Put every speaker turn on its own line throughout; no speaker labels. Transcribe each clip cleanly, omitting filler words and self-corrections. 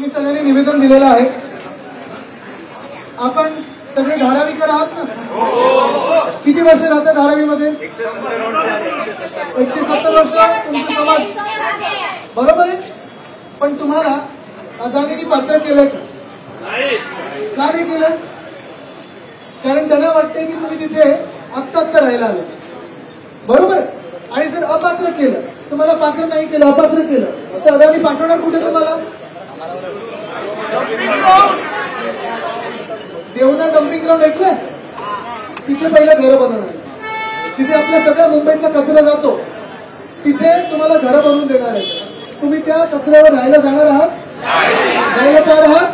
तुम्ही सगळ्यांनी निवेदन दिलेलं आहे. आपण सगळे धारावीकर आहात ना? किती वर्ष राहतात धारावीमध्ये? 170 वर्ष तुमचा समाज, बरोबर आहे. पण तुम्हाला अदानीने पात्र केलं का नाही केलं? कारण त्यांना वाटते की तुम्ही तिथे आत्ता राहायला आले, बरोबर. आणि जर अपात्र केलं, तुम्हाला पात्र नाही केलं, अपात्र केलं, तर अदानी पाठवणार कुठे तुम्हाला? देवना डम्पिंग ग्राउंड ऐकलंय? तिथे पहिलं घरं बनवणार. तिथे आपल्या सगळ्या मुंबईचा कचरा जातो, तिथे तुम्हाला घरं बनवून देणार आहे. तुम्ही त्या कचऱ्यावर राहायला जाणार आहात? जायला तयार आहात?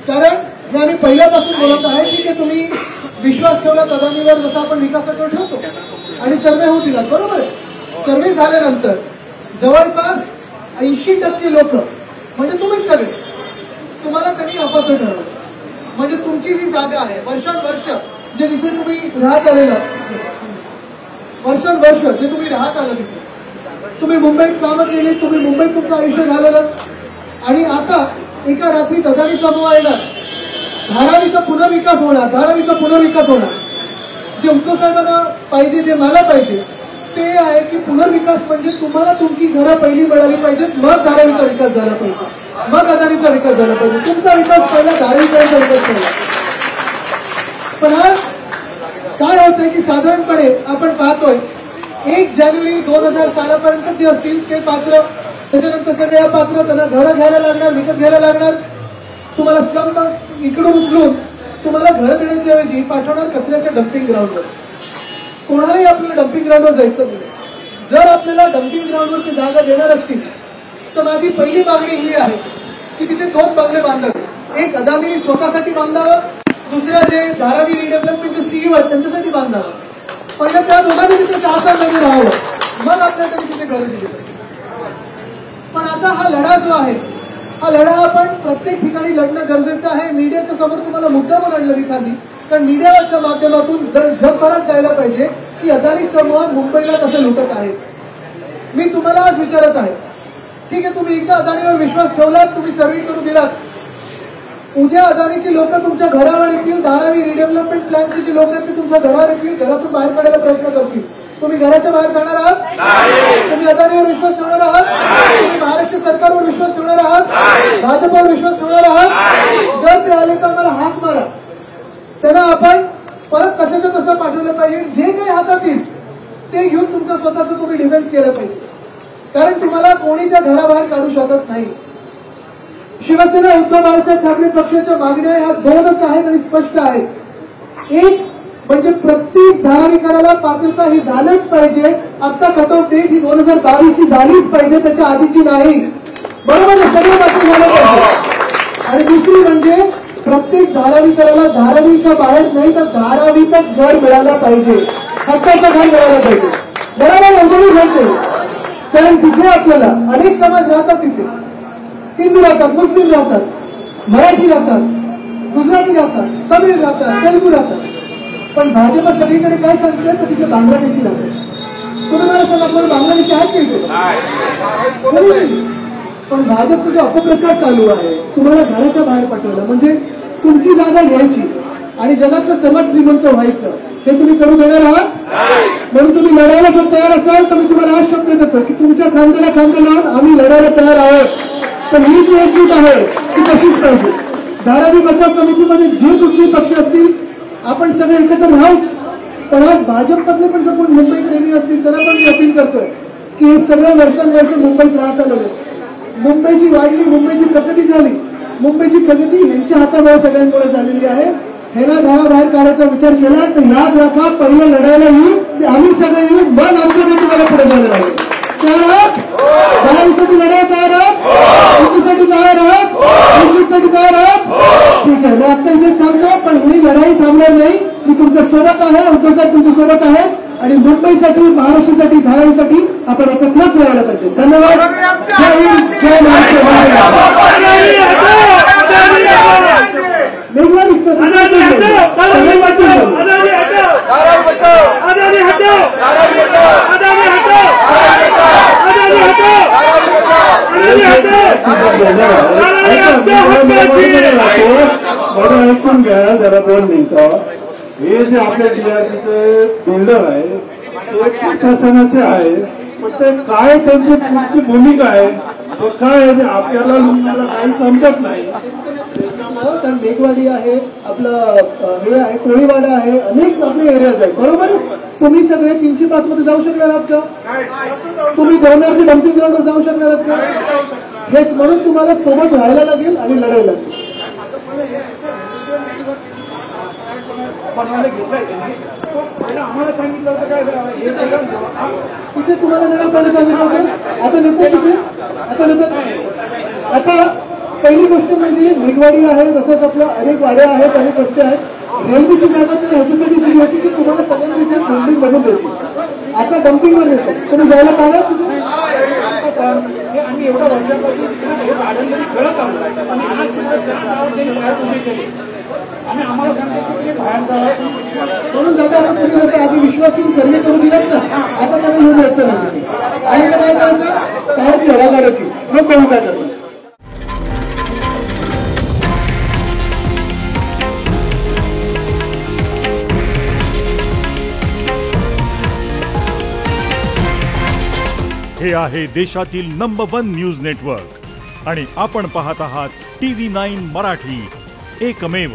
कारण हे आम्ही पहिल्यापासून बोलत आहे की तुम्ही विश्वास ठेवला अदानीवर, जसा आपण विकासाकडे ठेवतो, आणि सर्वे होऊ दिला, बरोबर आहे. सर्वे झाल्यानंतर जवळपास 80% लोक म्हणजे तुम्हीच सगळे, तुम्हाला त्यांनी अपात्र ठरवलं. म्हणजे तुमची जी जागा आहे वर्षानुवर्ष जे तिथे तुम्ही राहत आलेला, वर्षानुवर्ष जे तुम्ही राहत आलं, तिथे तुम्ही मुंबईत कामं केली, तुम्ही मुंबईत तुमचं आयुष्य घालवलं, आणि आता एका रात्रीत अदानी समूह येणार, धारावीचा पुनर्विकास होणार, धारावीचा पुनर्विकास होणार. जे उद्धव साहेबांना पाहिजे, जे मला पाहिजे ते आहे की पुनर्विकास म्हणजे तुम्हाला तुमची घरं पहिली मिळाली पाहिजेत, मग धारावीचा विकास झाला पाहिजे, मग अदानीचा विकास झाला पाहिजे. तुमचा विकास पहिला, धारावीचा विकास पहिला. पण आज काय होतंय की साधारणपणे आपण पाहतोय 1 जानेवारी 2000 सालापर्यंत जे असतील ते पात्र, त्याच्यानंतर सगळे अपात्र, त्यांना घरं घ्यायला लागणार, विकत घ्यायला लागणार. तुम्हाला स्लम इकडून उचलून तुम्हाला घर देण्याच्या ऐवजी पाठवणार कचऱ्याच्या डम्पिंग ग्राउंडवर. कोणालाही आपल्याला डम्पिंग ग्राउंडवर जायचं नाही. जर आपल्याला डम्पिंग ग्राउंडवरती जागा देणार असतील तर माझी पहिली मागणी ही आहे की तिथे 2 बंगले बांधावे. एक अदानी स्वतःसाठी बांधावं, दुसऱ्या जे धारावी रिडेव्हलपमेंटचे सीईओ आहेत त्यांच्यासाठी बांधावं. पहिल्या त्या दोघांनी तिथे 6 महिने राहावं, मग आपल्याकडे तिथे घर दिली. पण आता हा लढा जो आहे, हा लढा आपण प्रत्येक ठिकाणी लढणं गरजेचं आहे. मीडियाच्या समोर तुम्हाला मुद्दा पण आणलं खाली, कारण मीडियाच्या माध्यमातून जगभरात जायला पाहिजे की अदानी समूह मुंबईला कसं लुटत आहे. मी तुम्हाला आज विचारत आहे, ठीक आहे, तुम्ही एकदा अदानीवर विश्वास ठेवलात, तुम्ही सर्वे करून दिलात, उद्या अदानीची लोक तुमच्या घरावर येतील, धारावी रिडेव्हलपमेंट प्लॅनचे जे लोक आहेत ते तुमच्या घरावर येतील, घरातून बाहेर काढायला प्रयत्न करतील. तुम्ही घराच्या बाहेर जाणार आहात? तुम्ही अदानीवर विश्वास ठेवणार आहात? तुम्ही महाराष्ट्र सरकारवर विश्वास ठेवणार आहात? भाजपवर विश्वास ठेवणार आहात? जर ते आले तर मला हाक मारा. त्यांना आपण परत कशाचं तसं पाठवलं पाहिजे. जे काही हातात येईल ते घेऊन तुमचं स्वतःचं तुम्ही डिफेन्स केलं पाहिजे, कारण तुम्हाला कोणी त्या घराबाहेर काढू शकत नाही. शिवसेना उद्धव बाळासाहेब ठाकरे पक्षाच्या मागण्या ह्या 2च आहेत आणि स्पष्ट आहेत. एक म्हणजे प्रत्येक धारावीकराला पात्रता ही झालंच पाहिजे. आता कट ऑफ डेट ही 2022ची झालीच पाहिजे, त्याच्या आधीची नाही, बरोबर आहे, सगळं बाकी झालं पाहिजे. आणि दुसरी म्हणजे प्रत्येक धारावीकराला धारावीच्या बाहेर नाही तर धारावीतच घर मिळालं पाहिजे, हक्काचं घर मिळालं पाहिजे, बरोबर एवढंही घडते. कारण तिथे आपल्याला अनेक समाज राहतात, तिथे हिंदू राहतात, मुस्लिम राहतात, मराठी राहतात, गुजराती राहतात, तमिळ राहतात, तेलुगू राहतात. पण भाजप सगळीकडे काय सांगते तर तिथे बांगलादेशी राहतात. तुम्ही मला सांगा, पण बांगलादेशी आहेत का? पण भाजपचा जो अपप्रचार चालू आहे, तुम्हाला घराच्या बाहेर पाठवलं म्हणजे तुमची जागा घ्यायची आणि जगातलं सर्वात श्रीमंत व्हायचं, हे तुम्ही करू देणार आहात? म्हणून तुम्ही लढायला जर तयार असाल तर मी तुम्हाला आज शब्द देतो की तुमच्या खांद्याला खांदा लावून आम्ही लढायला तयार आहोत. पण ही जी एकजूट आहे ती तशीच पाहिजे. धारावी बसवा समितीमध्ये जे कुठलेही पक्ष असतील आपण सगळे एकत्र राहूच. पण आज भाजपमधले पण जर कोण मुंबई प्रेमी असतील त्यांना पण मी अपील करतोय की हे सगळं वर्षानुवर्ष मुंबईत राहत आलं, मुंबईची वाढली, मुंबईची प्रगती झाली, मुंबईची प्रगती यांच्या हातामुळे सगळ्यांमुळे झालेली आहे. ह्याला घराबाहेर काढायचा विचार केला तर याद राखा, पहिलं लढायला येऊ ते आम्ही सगळे येऊ, मग आमच्याकडे तुम्हाला पुढे जायला लागेल. तयार आहात? धारावीसाठी लढायला तयार आहात? युतीसाठी तयार आहात? साठी तयार आहात? ठीक आहे, मी आता इथेच थांबतो. पण ही लढाई थांबणार नाही. मी तुमच्या सोबत आहे, उद्धव साहेब तुमच्या सोबत आहेत आणि मुंबईसाठी, महाराष्ट्रासाठी, धारावीसाठी आपण एकत्रच राहायला पाहिजे. धन्यवाद. जय हिंद, जय महाराष्ट्र.
हटाओ मला ऐकून घ्या जरा 2 मिनिटं. हे जे आपल्या DRDचे बिल्डर आहे ते प्रशासनाचे आहे, पण ते काय त्यांची भूमिका आहे काय आपल्याला काही समजत नाही.
कारण मेघवाडी आहे, आपलं हे आहे कोळीवाडा आहे, अनेक आपले एरियाज आहेत. बरोबर. तुम्ही सगळे 305 मध्ये जाऊ शकणार आहात का? तुम्ही गव्हर्नरची डम्पिंग ग्राउंडवर जाऊ शकणार आहात का? हेच म्हणून तुम्हाला सोबत राहायला लागेल आणि लढायला लागेल. आम्हाला सांगितलं होतं काय तिथे तुम्हाला नाही पहिले सांगितलं होतं. आता नेतात तिथे आता पहिली गोष्ट म्हणजे मेघवाडी आहे, तसंच आपलं अनेक वाड्या आहेत, अनेक रस्ते आहेत. रेल्वेची जागा तर ह्याच्यासाठी दिली होती की तुम्हाला सगळ्यांना तिथे बिल्डिंग बनवून द्यायची. आता डम्पिंग वर येतो. तुम्ही जायला पाहिजे तिथे. आम्ही एवढ्या वर्षापासून खेळत आलो आणि आम्हाला म्हणून दादा तुम्ही जसं आधी विश्वासून सर्वे करून दिलात ना, आता त्यांना येऊन यायचं नाही. आणि काय करायचं बाहेरची हवा काढायची. मग करू काय करतो.
हे आहे देशातील नंबर 1 न्यूज नेटवर्क आणि आपण पाहत आहात TV9 मराठी, एकमेव.